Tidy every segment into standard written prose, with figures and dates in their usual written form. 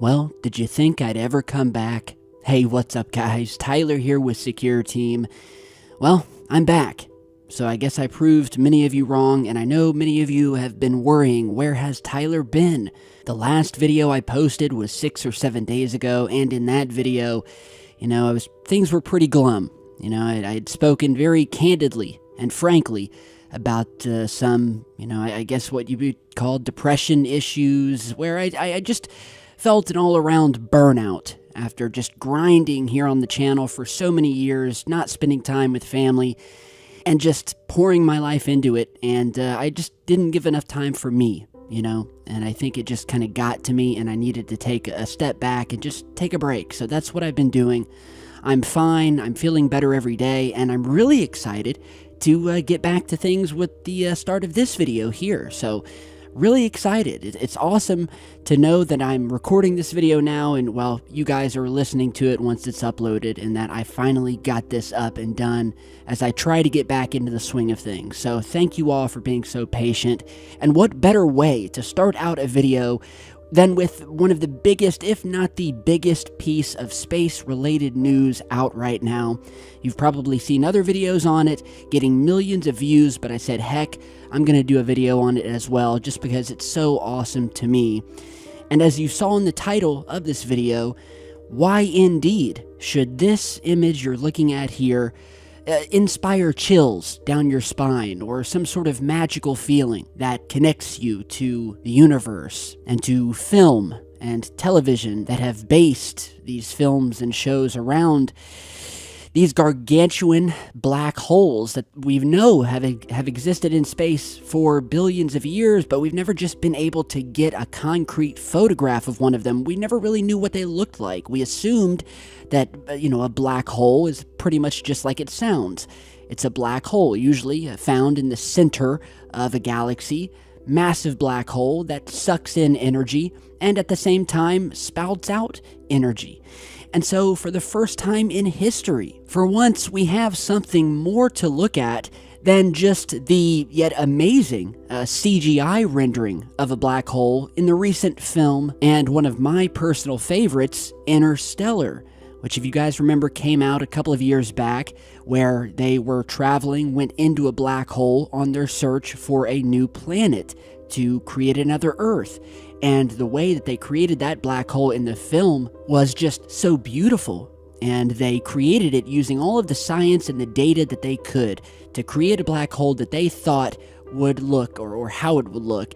Well, did you think I'd ever come back? Hey, what's up guys? Tyler here with Secure Team. Well, I'm back. So I guess I proved many of you wrong, and I know many of you have been worrying, where has Tyler been? The last video I posted was 6 or 7 days ago, and in that video, things were pretty glum. I had spoken very candidly and frankly about some, I guess what you would call depression issues, where I just felt an all-around burnout after just grinding here on the channel for so many years, not spending time with family, and just pouring my life into it, and I just didn't give enough time for me, and I think it just kind of got to me, and I needed to take a step back and just take a break. So that's what I've been doing. I'm fine, I'm feeling better every day, and I'm really excited to get back to things with the start of this video here. So really excited. It's awesome to know that I'm recording this video now, and well, you guys are listening to it once it's uploaded, and that I finally got this up and done as I try to get back into the swing of things. So thank you all for being so patient, and what better way to start out a video than with one of the biggest, if not the biggest, piece of space-related news out right now. You've probably seen other videos on it, getting millions of views, but I said, heck, I'm going to do a video on it as well, just because it's so awesome to me. And as you saw in the title of this video, why indeed should this image you're looking at here inspire chills down your spine, or some sort of magical feeling that connects you to the universe and to film and television that have based these films and shows around these gargantuan black holes that we know have existed in space for billions of years, but we've never just been able to get a concrete photograph of one of them. We never really knew what they looked like. We assumed that, a black hole is pretty much just like it sounds. It's a black hole, usually found in the center of a galaxy, massive black hole that sucks in energy and at the same time spouts out energy. And so for the first time in history, for once, we have something more to look at than just the yet amazing CGI rendering of a black hole in the recent film and one of my personal favorites, Interstellar, which, if you guys remember, came out a couple of years back, where they were went into a black hole on their search for a new planet to create another Earth. And the way that they created that black hole in the film was just so beautiful. And they created it using all of the science and the data that they could to create a black hole that they thought would look, or how it would look.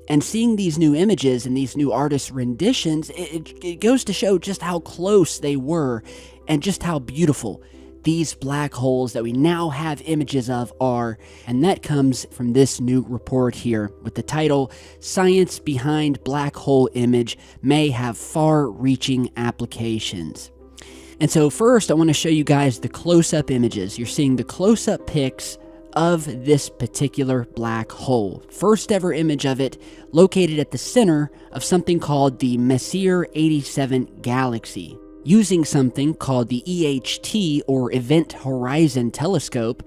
And seeing these new images and these new artist renditions, it goes to show just how close they were and just how beautiful these black holes that we now have images of are. And that comes from this new report here with the title, "Science Behind Black Hole Image May Have Far-Reaching Applications." And so first, I want to show you guys the close-up images. You're seeing the close-up pics of this particular black hole. First ever image of it, located at the center of something called the Messier 87 galaxy. Using something called the EHT, or Event Horizon Telescope,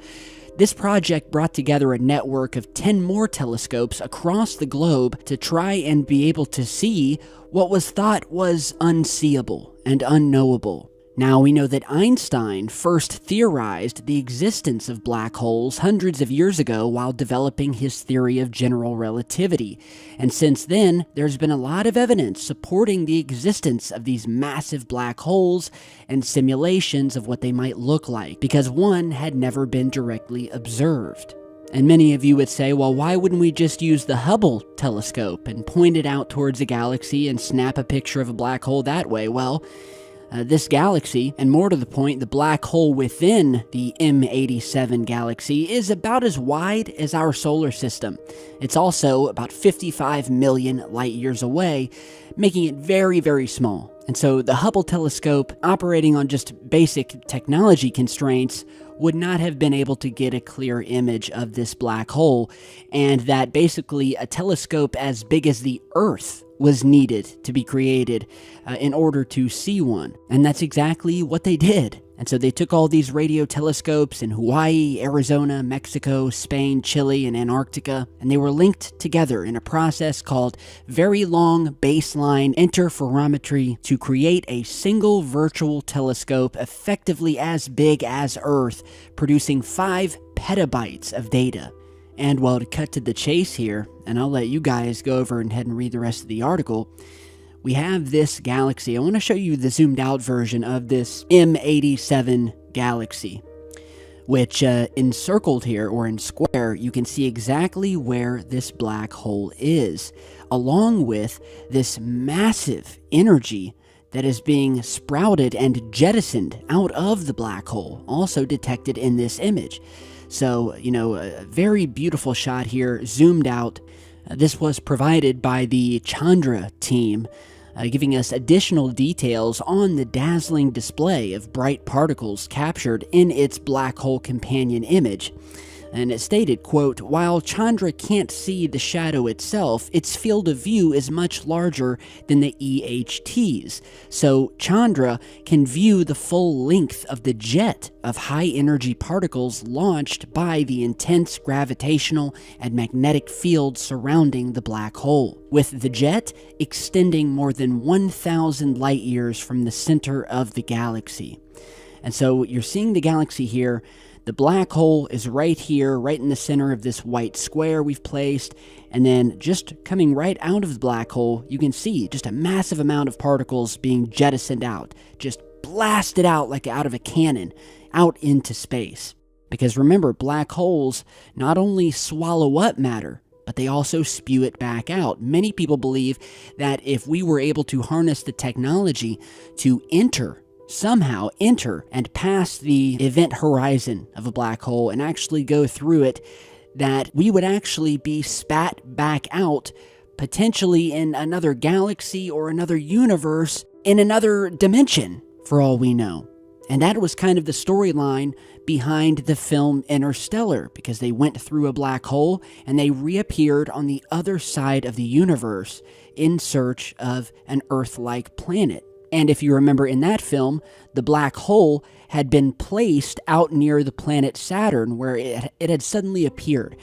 this project brought together a network of 10 more telescopes across the globe to try and be able to see what was thought was unseeable and unknowable. Now, we know that Einstein first theorized the existence of black holes hundreds of years ago while developing his theory of general relativity. And since then, there's been a lot of evidence supporting the existence of these massive black holes and simulations of what they might look like, because one had never been directly observed. And many of you would say, well, why wouldn't we just use the Hubble telescope and point it out towards a galaxy and snap a picture of a black hole that way? Well, this galaxy, and more to the point, the black hole within the M87 galaxy, is about as wide as our solar system. It's also about 55 million light years away, making it very, very small. And so the Hubble telescope, operating on just basic technology constraints, would not have been able to get a clear image of this black hole, and that basically a telescope as big as the Earth was needed to be created in order to see one. And that's exactly what they did. And so they took all these radio telescopes in Hawaii, Arizona, Mexico, Spain, Chile, and Antarctica, and they were linked together in a process called Very Long Baseline Interferometry to create a single virtual telescope effectively as big as Earth, producing 5 petabytes of data. And well, to cut to the chase here, and I'll let you guys go over and head and read the rest of the article, we have this galaxy. I want to show you the zoomed out version of this M87 galaxy, which encircled here, or in square, you can see exactly where this black hole is, along with this massive energy that is being sprouted and jettisoned out of the black hole, also detected in this image. So, a very beautiful shot here, zoomed out. This was provided by the Chandra team, giving us additional details on the dazzling display of bright particles captured in its black hole companion image. And it stated, quote, "While Chandra can't see the shadow itself, its field of view is much larger than the EHT's. So Chandra can view the full length of the jet of high-energy particles launched by the intense gravitational and magnetic field surrounding the black hole, with the jet extending more than 1,000 light-years from the center of the galaxy." And so you're seeing the galaxy here. The black hole is right here, right in the center of this white square we've placed, and then just coming right out of the black hole, you can see just a massive amount of particles being jettisoned out, just blasted out like out of a cannon, out into space. Because remember, black holes not only swallow up matter, but they also spew it back out. Many people believe that if we were able to harness the technology to somehow enter and pass the event horizon of a black hole and actually go through it, that we would actually be spat back out, potentially in another galaxy or another universe, in another dimension, for all we know. And that was kind of the storyline behind the film Interstellar, because they went through a black hole and they reappeared on the other side of the universe in search of an Earth-like planet. And if you remember in that film, the black hole had been placed out near the planet Saturn, where it had suddenly appeared.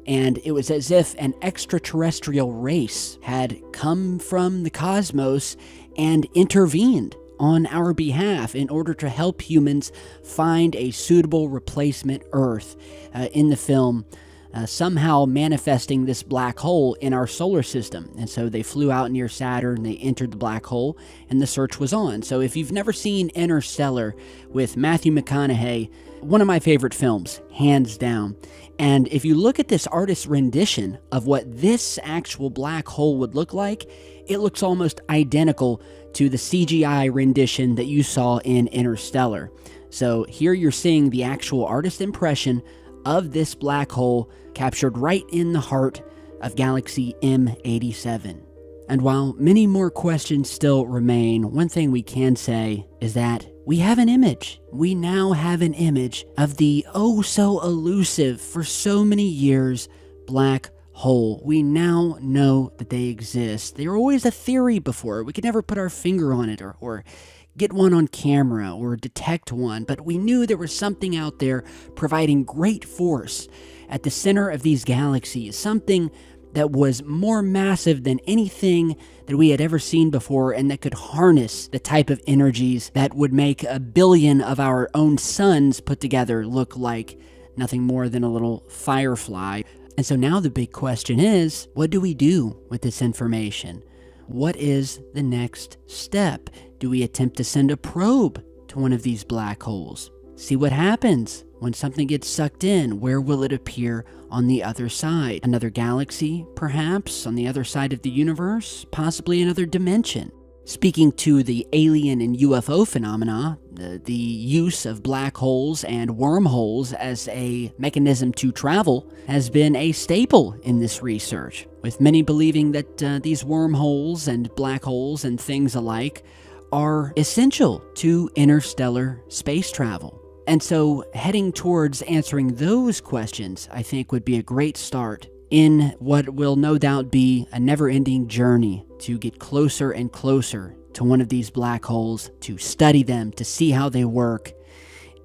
And it was as if an extraterrestrial race had come from the cosmos and intervened on our behalf in order to help humans find a suitable replacement Earth in the film. Somehow manifesting this black hole in our solar system. And so they flew out near Saturn, they entered the black hole, and the search was on. So if you've never seen Interstellar with Matthew McConaughey, one of my favorite films, hands down. And if you look at this artist's rendition of what this actual black hole would look like, it looks almost identical to the CGI rendition that you saw in Interstellar. So here you're seeing the actual artist impression of this black hole captured right in the heart of galaxy M87. And while many more questions still remain, one thing we can say is that we have an image. We now have an image of the oh-so-elusive for so many years black hole. We now know that they exist. They were always a theory before. We could never put our finger on it or get one on camera or detect one, but we knew there was something out there providing great force at the center of these galaxies, something that was more massive than anything that we had ever seen before, and that could harness the type of energies that would make 1 billion of our own suns put together look like nothing more than a little firefly. And so now the big question is, what do we do with this information? What is the next step? Do we attempt to send a probe to one of these black holes? See what happens when something gets sucked in. Where will it appear on the other side? Another galaxy, perhaps, on the other side of the universe? Possibly another dimension. Speaking to the alien and UFO phenomena, the use of black holes and wormholes as a mechanism to travel has been a staple in this research, with many believing that these wormholes and black holes and things alike are essential to interstellar space travel. And so heading towards answering those questions, I think, would be a great start in what will no doubt be a never-ending journey to get closer and closer to one of these black holes, to study them, to see how they work,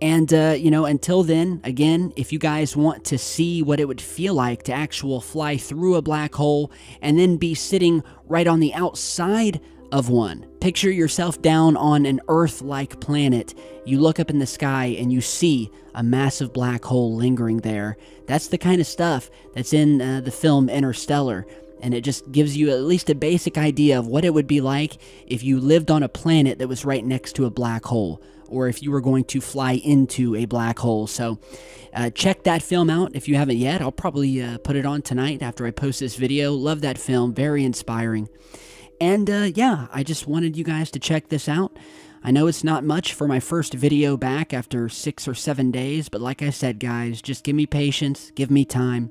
And, until then, again, if you guys want to see what it would feel like to fly through a black hole and then be sitting right on the outside of one, picture yourself down on an Earth-like planet. You look up in the sky and you see a massive black hole lingering there. That's the kind of stuff that's in the film Interstellar. And it just gives you at least a basic idea of what it would be like if you lived on a planet that was right next to a black hole, or if you were going to fly into a black hole. So check that film out if you haven't yet. I'll probably put it on tonight after I post this video. Love that film, very inspiring. And yeah, I just wanted you guys to check this out. I know it's not much for my first video back after 6 or 7 days, but like I said, guys, just give me patience, give me time.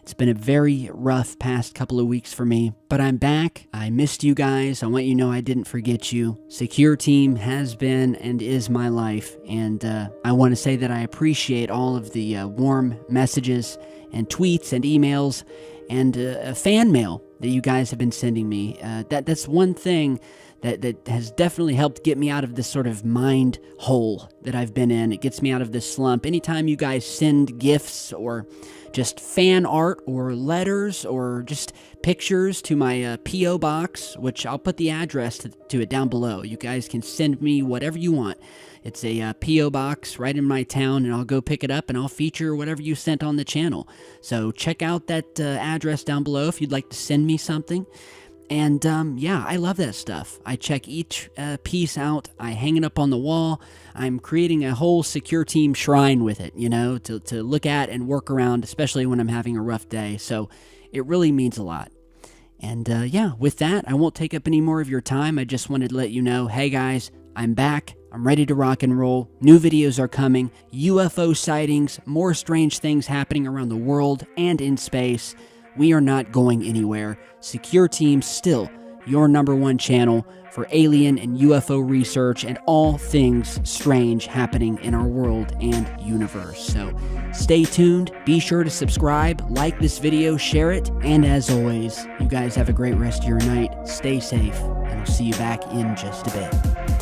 It's been a very rough past couple of weeks for me, but I'm back. I missed you guys. I want you to know I didn't forget you. Secure Team has been and is my life, and I want to say that I appreciate all of the warm messages and tweets and emails and fan mail that you guys have been sending me. That's one thing that has definitely helped get me out of this sort of mind hole that I've been in. It gets me out of this slump. Anytime you guys send gifts or just fan art or letters or just pictures to my P.O. box, which I'll put the address to it down below. You guys can send me whatever you want. It's a P.O. box right in my town, and I'll go pick it up, and I'll feature whatever you sent on the channel. So check out that address down below if you'd like to send me something. And yeah, I love that stuff. I check each piece out. I hang it up on the wall. I'm creating a whole Secure Team shrine with it, to look at and work around, especially when I'm having a rough day. So it really means a lot. And yeah, with that, I won't take up any more of your time. I just wanted to let you know, hey guys, I'm back. I'm ready to rock and roll. New videos are coming. UFO sightings, more strange things happening around the world and in space. We are not going anywhere. Secure Team still your #1 channel for alien and UFO research and all things strange happening in our world and universe. So stay tuned. Be sure to subscribe, like this video, share it, and as always, you guys have a great rest of your night. Stay safe, and I'll see you back in just a bit.